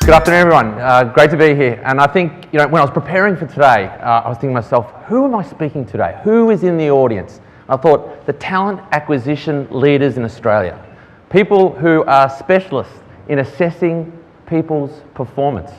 Good afternoon, everyone. Great to be here. And I think, when I was preparing for today, I was thinking to myself, who am I speaking today? Who is in the audience? I thought, the talent acquisition leaders in Australia. People who are specialists in assessing people's performance.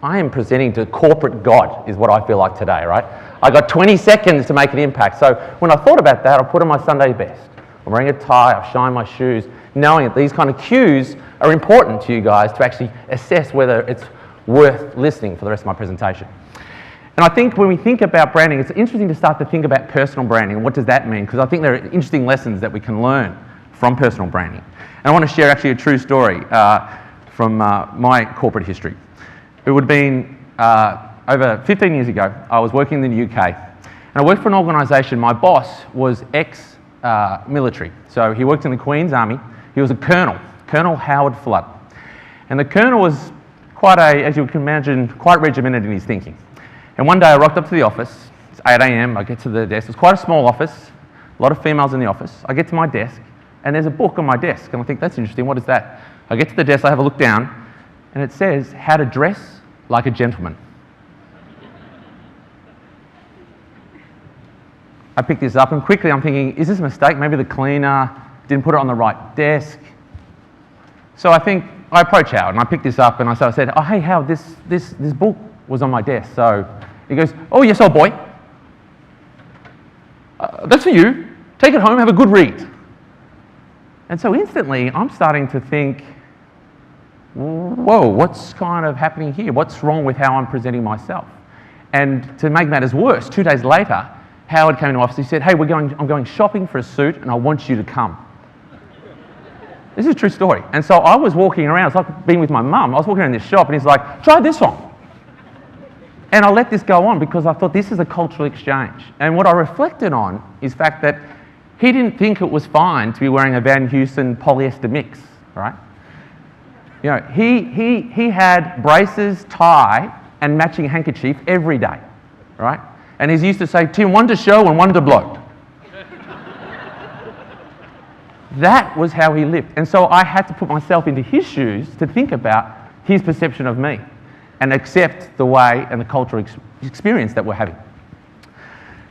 I am presenting to corporate God, is what I feel like today, right? I got 20 seconds to make an impact. So when I thought about that, I put on my Sunday best. I'm wearing a tie, I've shined my shoes, knowing that these kind of cues are important to you guys to actually assess whether it's worth listening for the rest of my presentation. And I think when we think about branding, it's interesting to start to think about personal branding. What does that mean? Because I think there are interesting lessons that we can learn from personal branding. And I want to share actually a true story from my corporate history. It would have been over 15 years ago. I was working in the UK, and I worked for an organisation. My boss was ex-military, so he worked in the Queen's Army. He was a colonel, Colonel Howard Flood. And the colonel was quite as you can imagine, quite regimented in his thinking. And one day I rocked up to the office. It's 8 a.m. I get to the desk. It's quite a small office, a lot of females in the office. I get to my desk, and there's a book on my desk. And I think, that's interesting. What is that? I get to the desk, I have a look down, and it says, How to Dress Like a Gentleman. I picked this up, and quickly I'm thinking, is this a mistake? Maybe the cleaner didn't put it on the right desk. So I approach Howard, and I picked this up, and I said, oh, hey, Howard, this book was on my desk. So he goes, oh, yes, old boy. That's for you. Take it home, have a good read. And so instantly, I'm starting to think, whoa, what's kind of happening here? What's wrong with how I'm presenting myself? And to make matters worse, 2 days later, Howard came to my office. He said, hey, I'm going shopping for a suit, and I want you to come. This is a true story. And so I was walking around. It's like being with my mum. I was walking around this shop, and he's like, try this on. And I let this go on because I thought this is a cultural exchange. And what I reflected on is the fact that he didn't think it was fine to be wearing a Van Heusen polyester mix, right? He had braces, tie, and matching handkerchief every day, right? And he's used to say, Tim, one to show and one to blow. That was how he lived. And so I had to put myself into his shoes to think about his perception of me and accept the way and the cultural experience that we're having.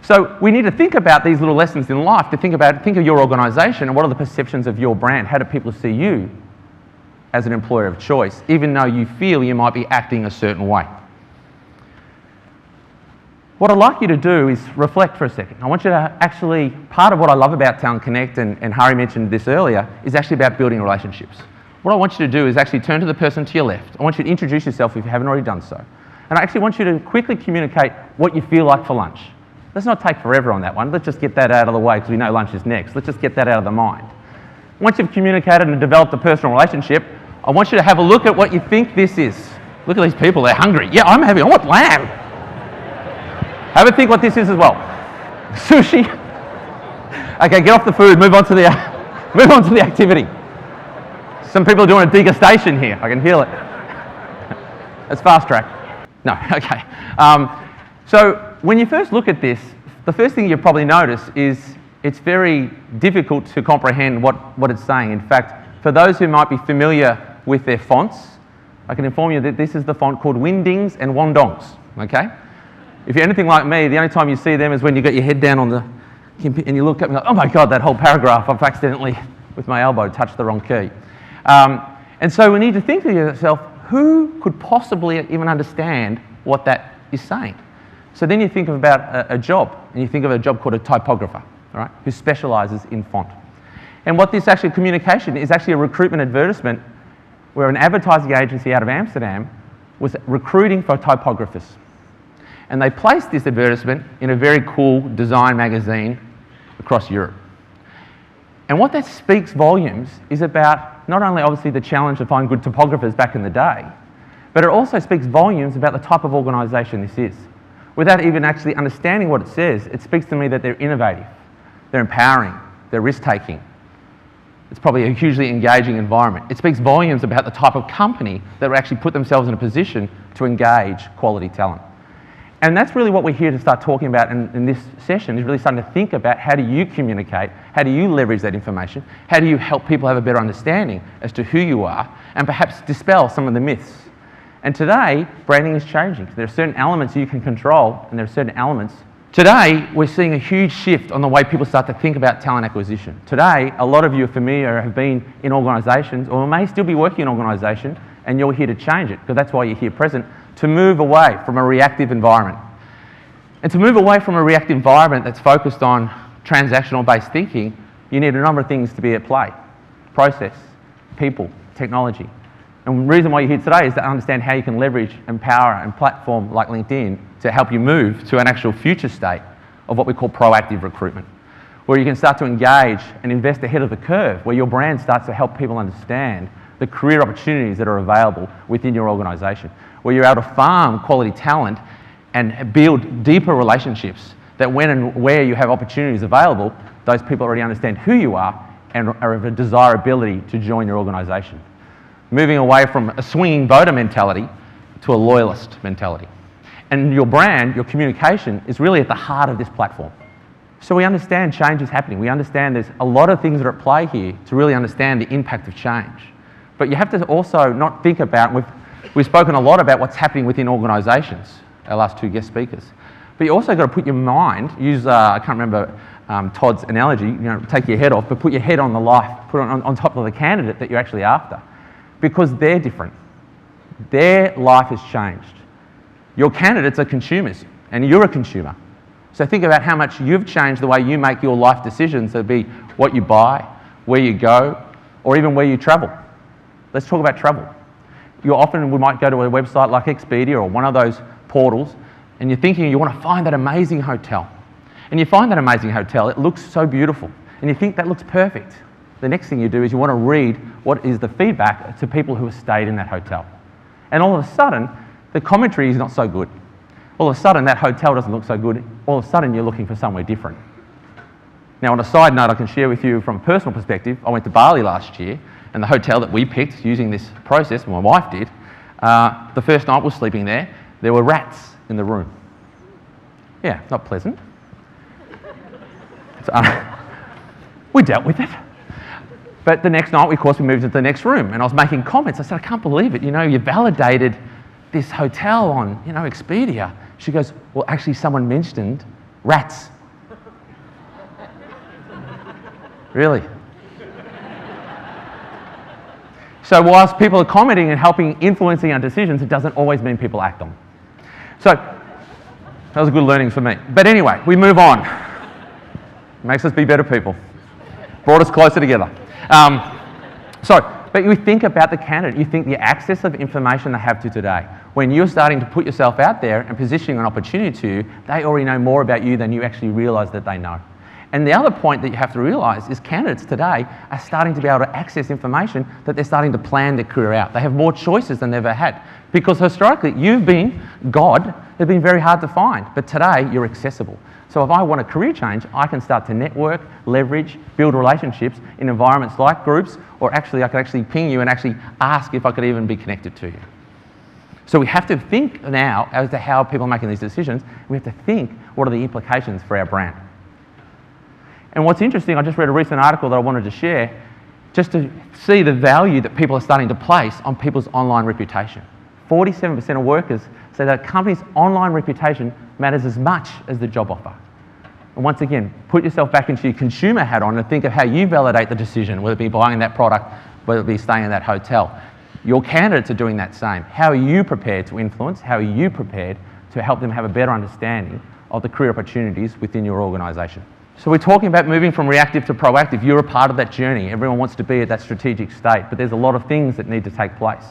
So we need to think about these little lessons in life, to think of your organisation and what are the perceptions of your brand. How do people see you as an employer of choice, even though you feel you might be acting a certain way? What I'd like you to do is reflect for a second. I want you to actually, part of what I love about Talent Connect, and Hari mentioned this earlier, is actually about building relationships. What I want you to do is actually turn to the person to your left. I want you to introduce yourself if you haven't already done so. And I actually want you to quickly communicate what you feel like for lunch. Let's not take forever on that one. Let's just get that out of the way because we know lunch is next. Let's just get that out of the mind. Once you've communicated and developed a personal relationship, I want you to have a look at what you think this is. Look at these people, they're hungry. Yeah, I want lamb. Have a think what this is as well. Sushi. Okay, get off the food, move on to the activity. Some people are doing a degustation here, I can feel it. That's fast track. No, okay. So when you first look at this, the first thing you probably notice is it's very difficult to comprehend what it's saying. In fact, for those who might be familiar with their fonts, I can inform you that this is the font called Wingdings and Wandongs, okay? If you're anything like me, the only time you see them is when you got your head down on and you look up and go, oh my God, that whole paragraph, I've accidentally, with my elbow, touched the wrong key. And so we need to think to yourself, who could possibly even understand what that is saying? So then you think about a job, and you think of a job called a typographer, all right, who specialises in font. And what this actually communication is actually a recruitment advertisement where an advertising agency out of Amsterdam was recruiting for typographers. And they placed this advertisement in a very cool design magazine across Europe. And what that speaks volumes is about not only obviously the challenge to find good typographers back in the day, but it also speaks volumes about the type of organisation this is. Without even actually understanding what it says, it speaks to me that they're innovative, they're empowering, they're risk-taking. It's probably a hugely engaging environment. It speaks volumes about the type of company that will actually put themselves in a position to engage quality talent. And that's really what we're here to start talking about in this session, is really starting to think about how do you communicate, how do you leverage that information, how do you help people have a better understanding as to who you are, and perhaps dispel some of the myths And today, branding is changing. There are certain elements you can control, and there are certain elements. Today, we're seeing a huge shift on the way people start to think about talent acquisition. Today, a lot of you are familiar, have been in organisations, or may still be working in an organisation, and you're here to change it, because that's why you're here present, to move away from a reactive environment. And to move away from a reactive environment that's focused on transactional-based thinking, you need a number of things to be at play. Process, people, technology. And the reason why you're here today is to understand how you can leverage, empower, and platform like LinkedIn to help you move to an actual future state of what we call proactive recruitment, where you can start to engage and invest ahead of the curve, where your brand starts to help people understand the career opportunities that are available within your organisation, where you're able to farm quality talent and build deeper relationships that when and where you have opportunities available, those people already understand who you are and are of a desirability to join your organisation. Moving away from a swinging voter mentality to a loyalist mentality. And your brand, your communication, is really at the heart of this platform. So we understand change is happening. We understand there's a lot of things that are at play here to really understand the impact of change. But you have to also not think about, we've spoken a lot about what's happening within organisations, our last two guest speakers. But you also got to put your mind, I can't remember Todd's analogy, take your head off, but put your head on the life, put it on top of the candidate that you're actually after. Because they're different. Their life has changed. Your candidates are consumers, and you're a consumer. So think about how much you've changed the way you make your life decisions. That'd be what you buy, where you go, or even where you travel. Let's talk about travel. We might go to a website like Expedia or one of those portals, and you're thinking you want to find that amazing hotel. And you find that amazing hotel, it looks so beautiful, and you think that looks perfect. The next thing you do is you want to read what is the feedback to people who have stayed in that hotel. And all of a sudden, the commentary is not so good. All of a sudden, that hotel doesn't look so good. All of a sudden, you're looking for somewhere different. Now, on a side note, I can share with you from a personal perspective, I went to Bali last year, and the hotel that we picked using this process, my wife did, the first night we were sleeping there, there were rats in the room. Yeah, not pleasant. We dealt with it. But the next night, of course, we moved into the next room, and I was making comments. I said, I can't believe it. You validated this hotel on, Expedia. She goes, well, actually, someone mentioned rats. Really? So whilst people are commenting and helping influencing our decisions, it doesn't always mean people act on them. So that was a good learning for me. But anyway, we move on. Makes us be better people. Brought us closer together. But you think about the candidate, you think the access of information they have to today. When you're starting to put yourself out there and positioning an opportunity to you, they already know more about you than you actually realise that they know. And the other point that you have to realise is candidates today are starting to be able to access information that they're starting to plan their career out. They have more choices than they've ever had. Because historically, you've been God, they've been very hard to find. But today, you're accessible. So if I want a career change, I can start to network, leverage, build relationships in environments like groups, or actually I could actually ping you and actually ask if I could even be connected to you. So we have to think now as to how people are making these decisions. We have to think, what are the implications for our brand? And what's interesting, I just read a recent article that I wanted to share, just to see the value that people are starting to place on people's online reputation. 47% of workers say that a company's online reputation matters as much as the job offer. And once again, put yourself back into your consumer hat on and think of how you validate the decision, whether it be buying that product, whether it be staying in that hotel. Your candidates are doing that same. How are you prepared to influence? How are you prepared to help them have a better understanding of the career opportunities within your organisation? So we're talking about moving from reactive to proactive. You're a part of that journey. Everyone wants to be at that strategic state, but there's a lot of things that need to take place.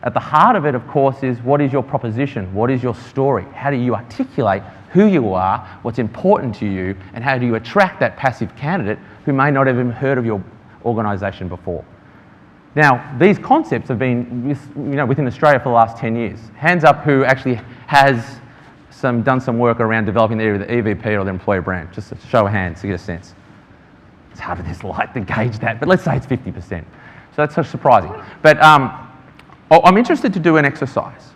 At the heart of it, of course, is what is your proposition? What is your story? How do you articulate who you are, what's important to you, and how do you attract that passive candidate who may not have even heard of your organisation before? Now, these concepts have been within Australia for the last 10 years. Hands up who actually has done some work around developing either the EVP or the employer brand. Just a show of hands to get a sense. It's hard with this light to gauge that, but let's say it's 50%. So that's so surprising. But I'm interested to do an exercise.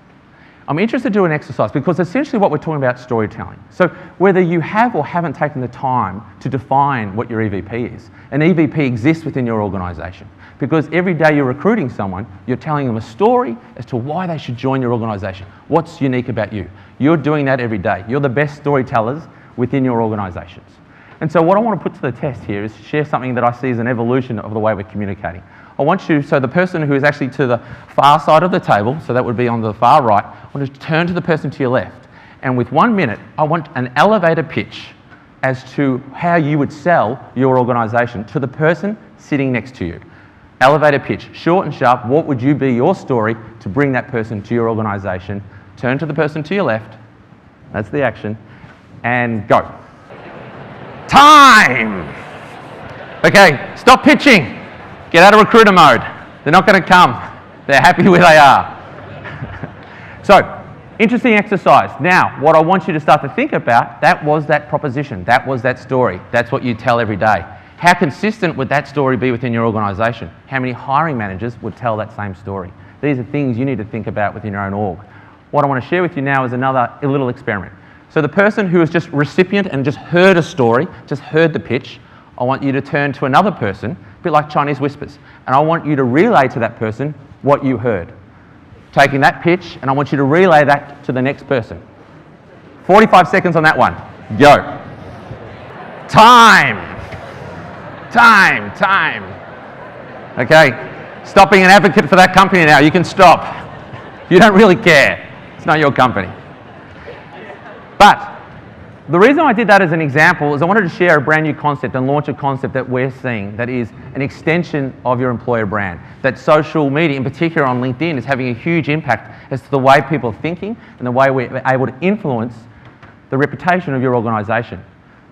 Because essentially what we're talking about is storytelling. So whether you have or haven't taken the time to define what your EVP is, an EVP exists within your organisation. Because every day you're recruiting someone, you're telling them a story as to why they should join your organisation. What's unique about you? You're doing that every day. You're the best storytellers within your organisations. And so what I want to put to the test here is share something that I see as an evolution of the way we're communicating. I want you, so the person who is actually to the far side of the table, so that would be on the far right, I want to turn to the person to your left. And with 1 minute, I want an elevator pitch as to how you would sell your organisation to the person sitting next to you. Elevator pitch, short and sharp. What would you be your story to bring that person to your organisation? Turn to the person to your left. That's the action. And go. Time! Okay, stop pitching. Get out of recruiter mode. They're not going to come. They're happy where they are. So, interesting exercise. Now, what I want you to start to think about, that was that proposition. That was that story. That's what you tell every day. How consistent would that story be within your organisation? How many hiring managers would tell that same story? These are things you need to think about within your own org. What I want to share with you now is another little experiment. So the person who is just recipient and just heard a story, just heard the pitch, I want you to turn to another person, a bit like Chinese whispers, and I want you to relay to that person what you heard. Taking that pitch, and I want you to relay that to the next person. 45 seconds on that one. Go. Time. Time, time. Okay, stop being an advocate for that company now. You can stop. You don't really care. It's not your company. But the reason I did that as an example is I wanted to share a brand new concept and launch a concept that we're seeing that is an extension of your employer brand. That social media, in particular on LinkedIn, is having a huge impact as to the way people are thinking and the way we're able to influence the reputation of your organisation.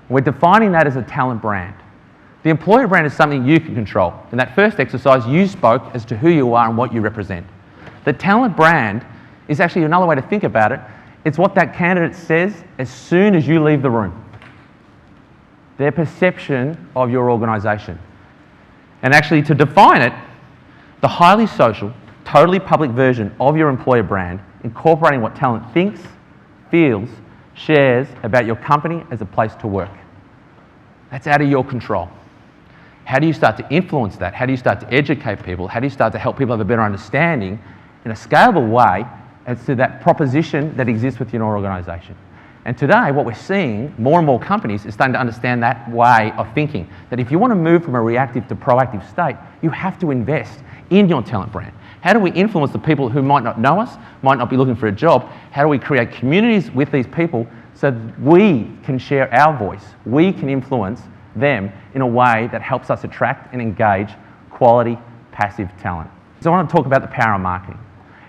We're defining that as a talent brand. The employer brand is something you can control. In that first exercise, you spoke as to who you are and what you represent. The talent brand is actually another way to think about it. It's what that candidate says as soon as you leave the room. Their perception of your organisation. And actually, to define it, the highly social, totally public version of your employer brand, incorporating what talent thinks, feels, shares about your company as a place to work. That's out of your control. How do you start to influence that? How do you start to educate people? How do you start to help people have a better understanding in a scalable way as to that proposition that exists within your organisation? And today, what we're seeing, more and more companies are starting to understand that way of thinking. That if you want to move from a reactive to proactive state, you have to invest in your talent brand. How do we influence the people who might not know us, might not be looking for a job? How do we create communities with these people so that we can share our voice? We can influence them in a way that helps us attract and engage quality, passive talent. So I want to talk about the power of marketing.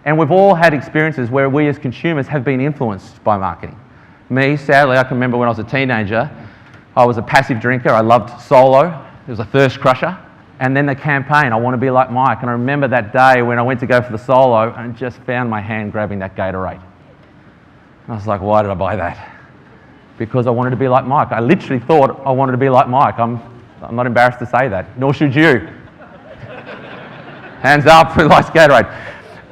And we've all had experiences where we as consumers have been influenced by marketing. Me, sadly, I can remember when I was a teenager, I was a passive drinker. I loved Solo. It was a thirst crusher. And then the campaign, I want to be like Mike. And I remember that day when I went to go for the Solo and just found my hand grabbing that Gatorade. And I was like, why did I buy that? Because I wanted to be like Mike. I literally thought I wanted to be like Mike. I'm not embarrassed to say that, nor should you. Hands up who likes Gatorade.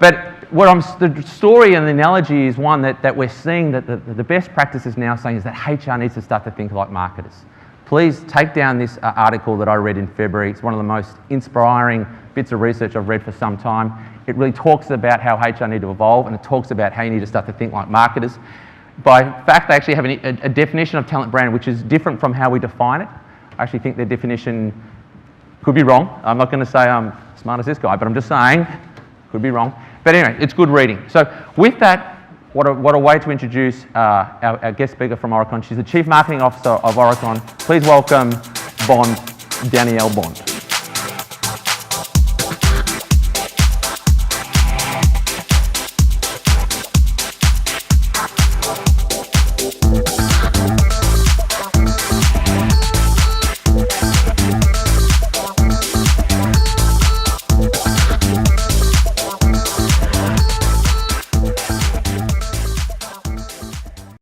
But the story and the analogy is one that we're seeing that the best practice is now saying is that HR needs to start to think like marketers. Please take down this article that I read in February. It's one of the most inspiring bits of research I've read for some time. It really talks about how HR need to evolve, and it talks about how you need to start to think like marketers. By fact, they actually have a definition of talent brand which is different from how we define it. I actually think their definition could be wrong. I'm not going to say I'm as smart as this guy, but I'm just saying could be wrong. But anyway, it's good reading. So with that, what a way to introduce our guest speaker from Oricon. She's the Chief Marketing Officer of Oricon. Please welcome Danielle Bond.